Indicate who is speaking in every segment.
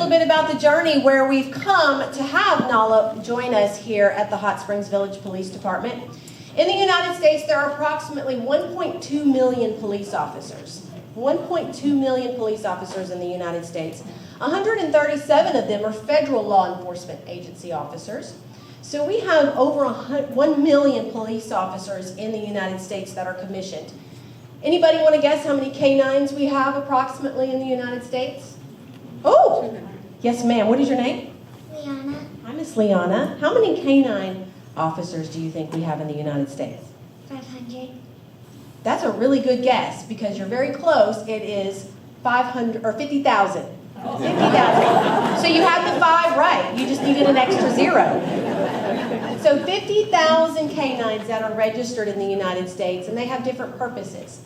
Speaker 1: little bit about the journey where we've come to have Nala join us here at the Hot Springs Village Police Department. In the United States, there are approximately 1.2 million police officers. 1.2 million police officers in the United States. 137 of them are federal law enforcement agency officers. So we have over 1 million police officers in the United States that are commissioned. Anybody want to guess how many canines we have approximately in the United States? Oh, yes ma'am. What is your name?
Speaker 2: Liana.
Speaker 1: Hi, Miss Liana. How many canine officers do you think we have in the United States?
Speaker 2: 500.
Speaker 1: That's a really good guess because you're very close. It is 500 or 50,000. 50,000. So you have the 5 right. You just needed an extra 0. So 50,000 canines that are registered in the United States, and they have different purposes.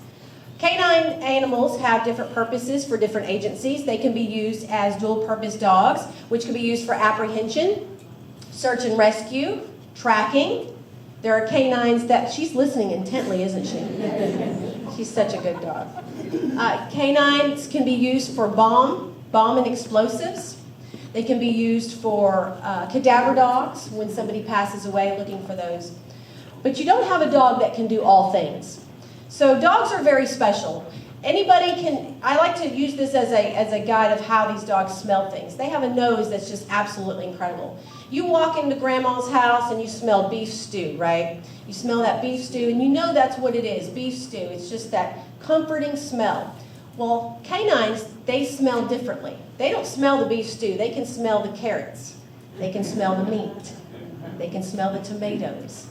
Speaker 1: Canine animals have different purposes for different agencies. They can be used as dual-purpose dogs, which can be used for apprehension, search and rescue, tracking. There are canines that, she's listening intently, isn't she? She's such a good dog. Canines can be used for bomb and explosives. They can be used for cadaver dogs when somebody passes away, looking for those. But you don't have a dog that can do all things. So dogs are very special. Anybody can, I like to use this as a guide of how these dogs smell things. They have a nose that's just absolutely incredible. You walk into grandma's house and you smell beef stew, right? You smell that beef stew and you know that's what it is, beef stew. It's just that comforting smell. Well, canines, they smell differently. They don't smell the beef stew. They can smell the carrots. They can smell the meat. They can smell the tomatoes.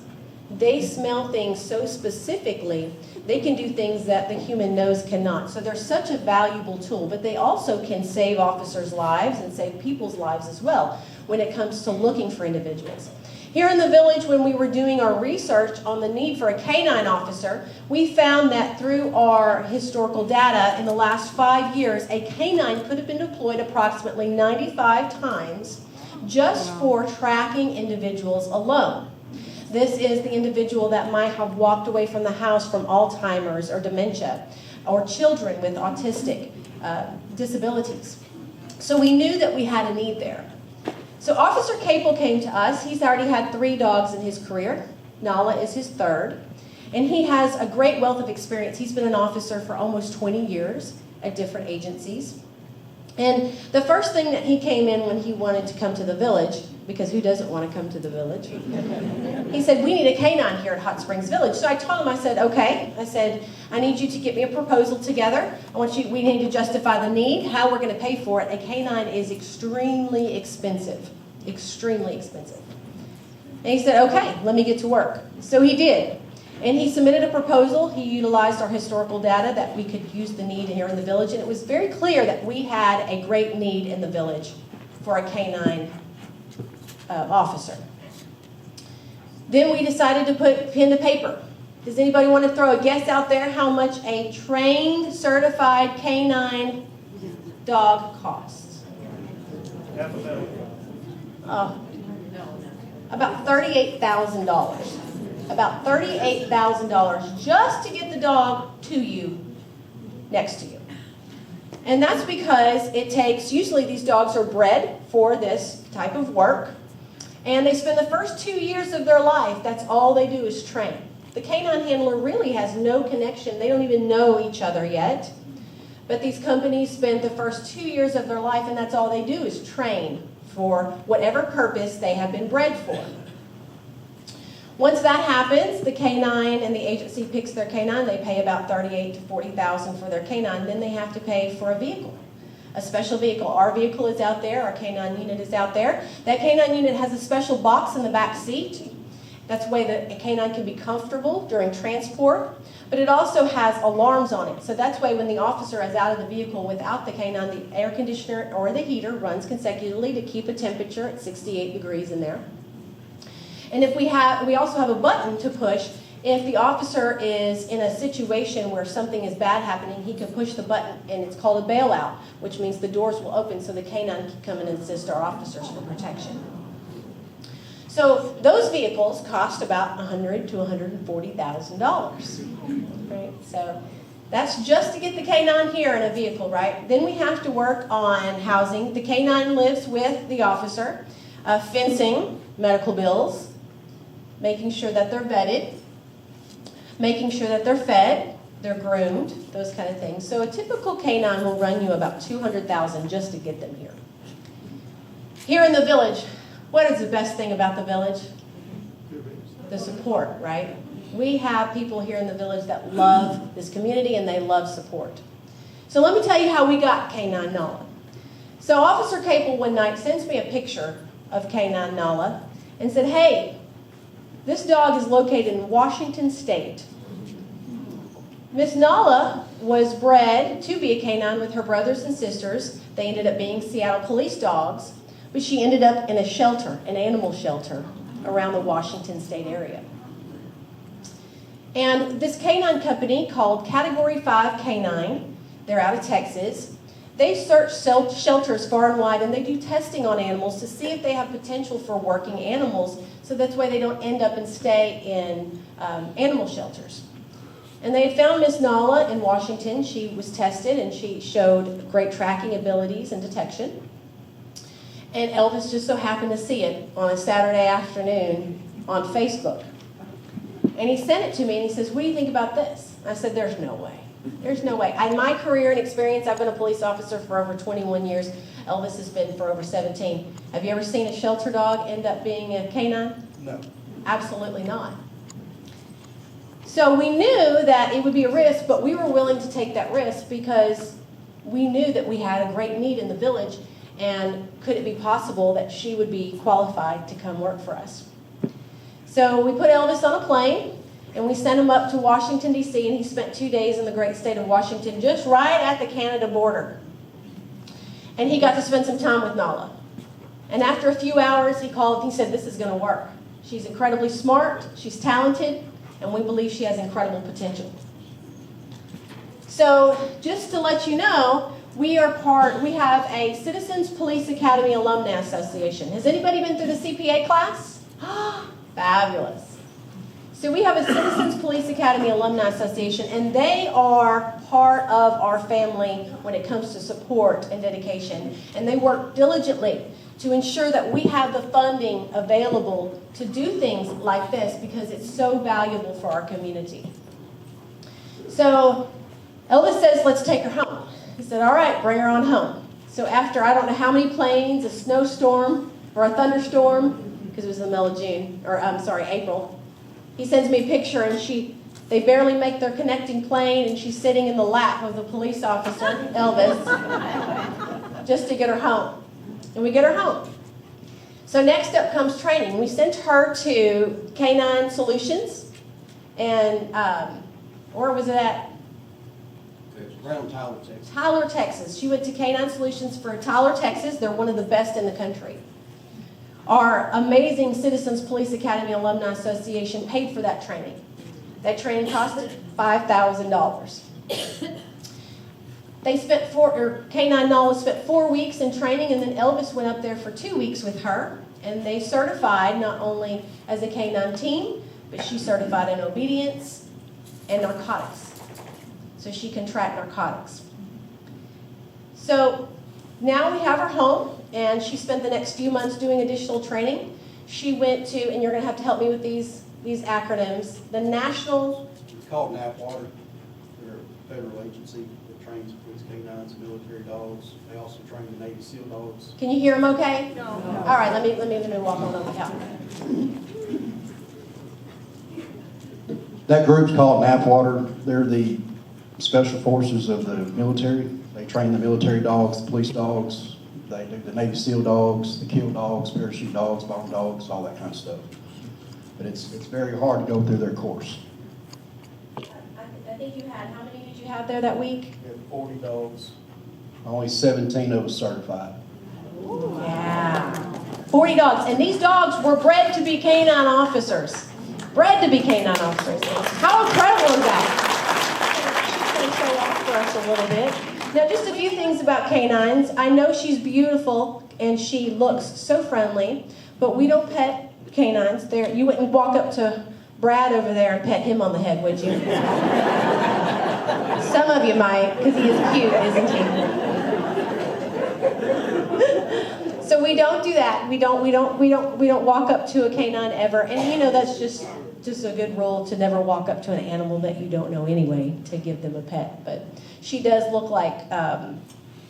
Speaker 1: They smell things so specifically, they can do things that the human nose cannot. So they're such a valuable tool, but they also can save officers' lives and save people's lives as well when it comes to looking for individuals. Here in the village, when we were doing our research on the need for a canine officer, we found that through our historical data in the last 5 years, a canine could have been deployed approximately 95 times just for tracking individuals alone. This is the individual that might have walked away from the house from Alzheimer's or dementia, or children with autistic disabilities. So we knew that we had a need there. So Officer Caple came to us. He's already had 3 dogs in his career. Nala is his 3rd. And he has a great wealth of experience. He's been an officer for almost 20 years at different agencies. And the first thing that he came in when he wanted to come to the village, because who doesn't want to come to the village? He said, we need a canine here at Hot Springs Village. So I told him, I said, okay. I said, I need you to get me a proposal together. We need to justify the need, how we're going to pay for it. A canine is extremely expensive. Extremely expensive. And he said, okay, let me get to work. So he did. And he submitted a proposal. He utilized our historical data that we could use the need here in the village. And it was very clear that we had a great need in the village for a canine officer. Then we decided to put pen to paper. Does anybody want to throw a guess out there how much a trained, certified canine dog costs? About $38,000. About $38,000 just to get the dog to you, next to you. And that's because it takes, usually these dogs are bred for this type of work, and they spend the first 2 years of their life, that's all they do is train. The canine handler really has no connection. They don't even know each other yet. But these companies spend the first 2 years of their life, and that's all they do is train for whatever purpose they have been bred for. Once that happens, the canine and the agency picks their canine. They pay about $38,000 to $40,000 for their canine. Then they have to pay for a vehicle, a special vehicle. Our vehicle is out there. Our canine unit is out there. That canine unit has a special box in the back seat. That's the way that a canine can be comfortable during transport. But it also has alarms on it. So that's why when the officer is out of the vehicle without the canine, the air conditioner or the heater runs consecutively to keep a temperature at 68 degrees in there. And if we also have a button to push. If the officer is in a situation where something is bad happening, he can push the button, and it's called a bailout, which means the doors will open so the canine can come and assist our officers for protection. So those vehicles cost about $100,000 to $140,000. Right? So That's just to get the canine here in a vehicle, right? Then we have to work on housing. The canine lives with the officer, fencing, medical bills, making sure that they're vetted, making sure that they're fed, they're groomed, those kind of things. So a typical canine will run you about $200,000 just to get them here. Here in the village, what is the best thing about the village? The support, right? We have people here in the village that love this community and they love support. So let me tell you how we got Canine Nala. So Officer Caple one night sends me a picture of Canine Nala and said, hey, this dog is located in Washington State. Miss Nala was bred to be a canine with her brothers and sisters. They ended up being Seattle police dogs, but she ended up in a shelter, an animal shelter, around the Washington State area. And this canine company called Category 5 Canine, they're out of Texas. They search shelters far and wide and they do testing on animals to see if they have potential for working animals, so that's why they don't end up and stay in animal shelters. And they had found Miss Nala in Washington. She was tested and she showed great tracking abilities and detection. And Elvis just so happened to see it on a Saturday afternoon on Facebook. And he sent it to me and he says, what do you think about this? I said, there's no way. There's no way. In my career and experience, I've been a police officer for over 21 years. Elvis has been for over 17. Have you ever seen a shelter dog end up being a canine?
Speaker 3: No.
Speaker 1: Absolutely not. So we knew that it would be a risk, but we were willing to take that risk because we knew that we had a great need in the village, and could it be possible that she would be qualified to come work for us? So we put Elvis on a plane, and we sent him up to Washington, D.C., and he spent 2 days in the great state of Washington, just right at the Canada border. And he got to spend some time with Nala. And after a few hours, he called and he said, this is going to work. She's incredibly smart, she's talented, and we believe she has incredible potential. So just to let you know, we have a Citizens Police Academy Alumni Association. Has anybody been through the CPA class? Fabulous. So we have a Citizens Police Academy Alumni Association, and they are part of our family when it comes to support and dedication. And they work diligently to ensure that we have the funding available to do things like this because it's so valuable for our community. So Elvis says, let's take her home. He said, all right, bring her on home. So after I don't know how many planes, a snowstorm or a thunderstorm, because it was in the middle of April, he sends me a picture and they barely make their connecting plane and she's sitting in the lap of the police officer, Elvis, just to get her home. And we get her home. So next up comes training. We sent her to Canine Solutions, and where was it at?
Speaker 3: Around Tyler, Texas.
Speaker 1: Tyler, Texas. She went to Canine Solutions for Tyler, Texas. They're one of the best in the country. Our amazing Citizens Police Academy Alumni Association paid for that training. That training costed $5,000. Canine Nala spent 4 weeks in training, and then Elvis went up there for 2 weeks with her, and they certified not only as a canine team, but she certified in obedience and narcotics. So she can track narcotics. So now we have her home, and she spent the next few months doing additional training. She went to, and you're going to have to help me with these acronyms, the National...
Speaker 3: It's called NAPWater. They're a federal agency that trains police canines, military dogs. They also train the Navy SEAL dogs.
Speaker 1: Can you hear them okay? No. All right, let me walk on over here.
Speaker 4: That group's called NAPWater. They're the special forces of the military. They train the military dogs, the police dogs. They do the Navy SEAL dogs, the kill dogs, parachute dogs, bomb dogs, all that kind of stuff. But it's very hard to go through their course.
Speaker 1: I think you had, how many did you have there that week?
Speaker 3: We have 40 dogs.
Speaker 4: Only 17 of us certified.
Speaker 1: Yeah. 40 dogs. And these dogs were bred to be canine officers. Bred to be canine officers. How incredible is that? She's going to show off for us a little bit. Now, just a few things about canines. I know she's beautiful and she looks so friendly, but we don't pet canines. You wouldn't walk up to Brad over there and pet him on the head, would you? Some of you might, because he is cute, isn't he? So we don't do that. We don't walk up to a canine ever. And you know, that's just a good rule to never walk up to an animal that you don't know anyway to give them a pet. But she does look like,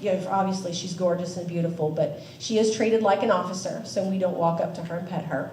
Speaker 1: you know, obviously she's gorgeous and beautiful, but she is treated like an officer, so we don't walk up to her and pet her.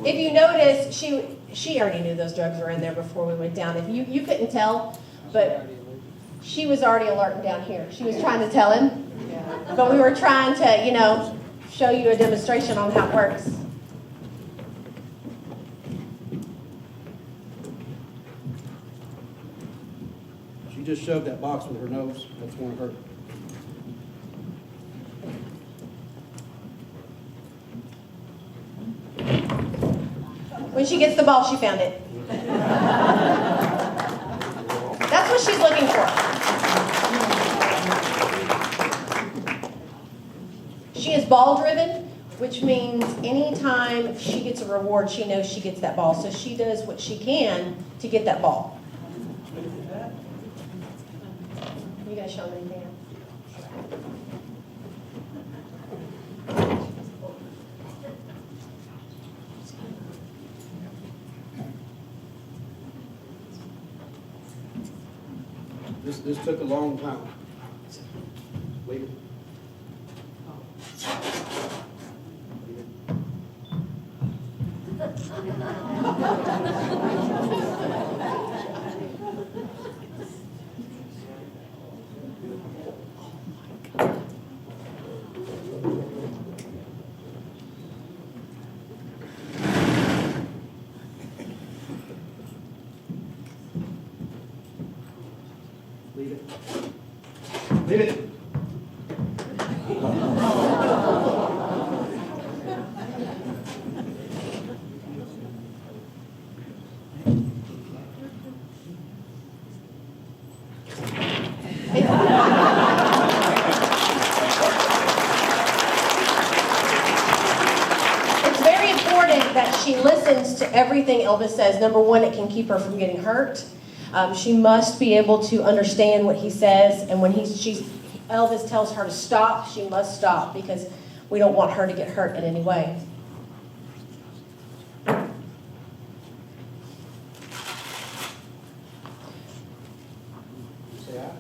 Speaker 1: If you notice, she already knew those drugs were in there before we went down. If you couldn't tell, but she was already alerting down here. She was trying to tell him, but we were trying to, you know, show you a demonstration on how it works.
Speaker 3: She just shoved that box with her nose. That's one of her.
Speaker 1: When she gets the ball, she found it. That's what she's looking for. She is ball driven, which means anytime she gets a reward, she knows she gets that ball. So she does what she can to get that ball. You gonna show them anything else?
Speaker 3: This took a long time. Leave it. Leave it. Leave it. Leave it.
Speaker 1: It's very important that she listens to everything Elvis says. Number one, it can keep her from getting hurt. She must be able to understand what he says, and when Elvis tells her to stop, she must stop because we don't want her to get hurt in any way.
Speaker 3: Say aye.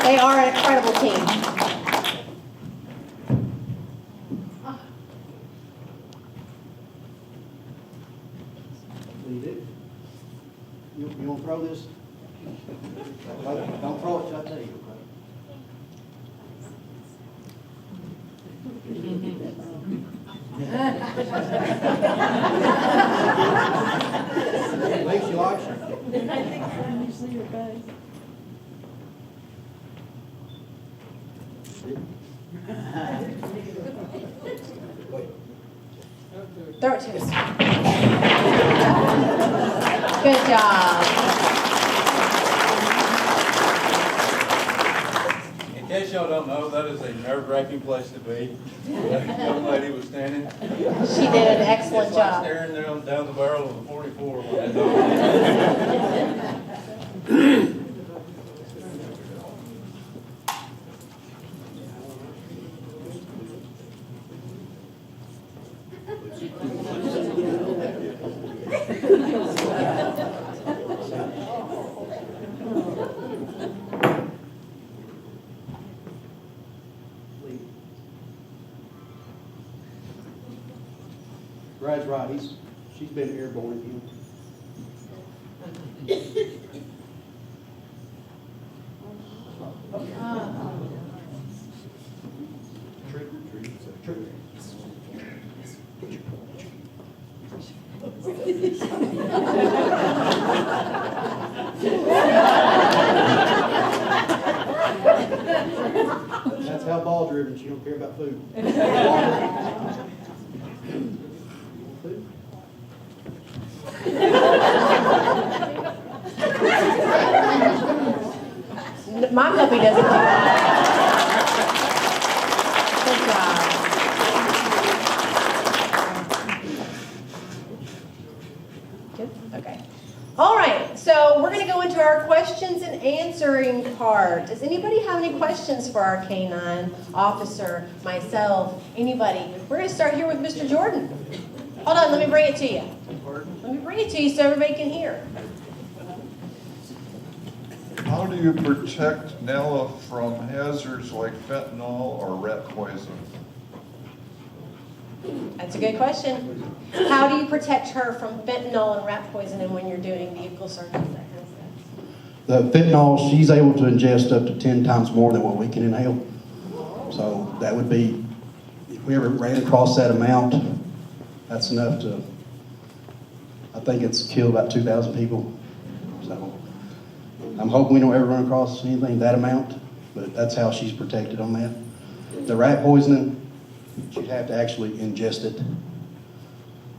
Speaker 1: They are an incredible team.
Speaker 3: Leave it. You want to throw this? Don't throw it till I tell you, okay? Thanks, you like it?
Speaker 1: Throw it to us. Good job.
Speaker 5: In case y'all don't know, that is a nerve-wracking place to be. That young lady was standing.
Speaker 1: She did an excellent
Speaker 5: It's like
Speaker 1: job.
Speaker 5: staring down the barrel of a 44.
Speaker 3: Brad's right, she's been airborne again. That's how ball driven, she don't care about food.
Speaker 1: My puppy doesn't do that. Good job. Good? Okay. All right, so we're going to go into our questions and answering part. Does anybody have any questions for our canine officer, myself, anybody? We're going to start here with Mr. Jordan. Hold on, let me bring it to you. Let me bring it to you so everybody can hear.
Speaker 6: How do you protect Nella from hazards like fentanyl or rat poison?
Speaker 1: That's a good question. How do you protect her from fentanyl and rat poisoning when you're doing vehicle searches, that kind of stuff?
Speaker 4: The fentanyl, she's able to ingest up to 10 times more than what we can inhale. So that would be, if we ever ran across that amount, that's enough to, I think it's killed about 2,000 people. So I'm hoping we don't ever run across anything that amount, but that's how she's protected on that. The rat poisoning, she'd have to actually ingest it,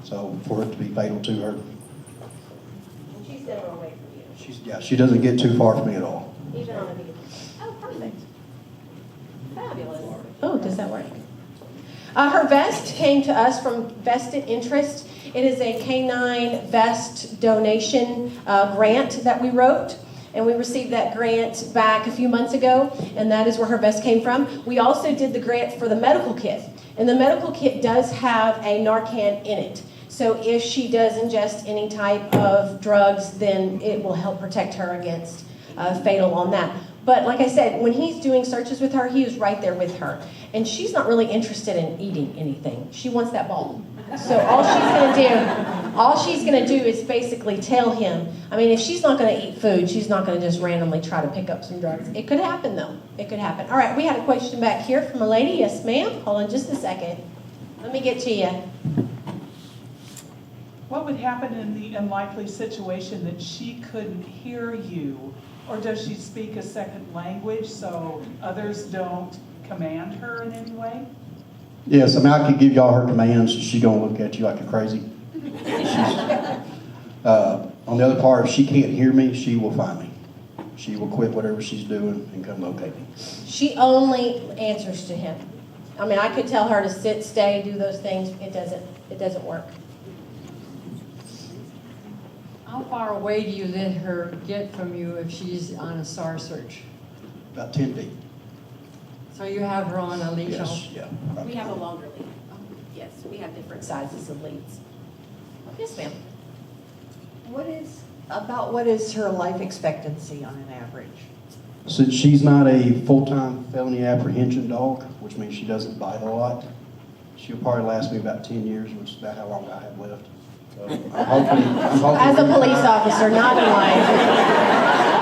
Speaker 4: so for it to be fatal to her.
Speaker 1: And she's never away from you,
Speaker 4: She doesn't get too far from me at all.
Speaker 1: even on a vehicle. Oh, perfect. Fabulous. Oh, does that work? Her vest came to us from Vested Interest. It is a canine vest donation grant that we wrote. And we received that grant back a few months ago, and that is where her vest came from. We also did the grant for the medical kit, and the medical kit does have a Narcan in it. So if she does ingest any type of drugs, then it will help protect her against fatal on that. But like I said, when he's doing searches with her, he is right there with her. And she's not really interested in eating anything. She wants that ball. So all she's gonna do is basically tell him. I mean, if she's not gonna eat food, she's not gonna just randomly try to pick up some drugs. It could happen though. It could happen. All right, we had a question back here from a lady. Yes, ma'am. Hold on just a second. Let me get to you.
Speaker 7: What would happen in the unlikely situation that she couldn't hear you? Or does she speak a second language so others don't command her in any way?
Speaker 4: Yes, I mean, I could give y'all her commands, she's gonna look at you like you're crazy. On the other part, if she can't hear me, she will find me. She will quit whatever she's doing and come locate me.
Speaker 1: She only answers to him. I mean, I could tell her to sit, stay, do those things. It doesn't work.
Speaker 8: How far away do you let her get from you if she's on a SAR search?
Speaker 4: About 10 feet.
Speaker 8: So you have her on a leash?
Speaker 4: Yes, yeah.
Speaker 1: We have a longer lead. Yes, we have different sizes of leads. Yes, ma'am.
Speaker 9: What is her life expectancy on an average?
Speaker 4: Since she's not a full-time felony apprehension dog, which means she doesn't bite a lot, she'll probably last me about 10 years, which is about how long I have left. So I'm hoping
Speaker 1: As a police officer, not in life.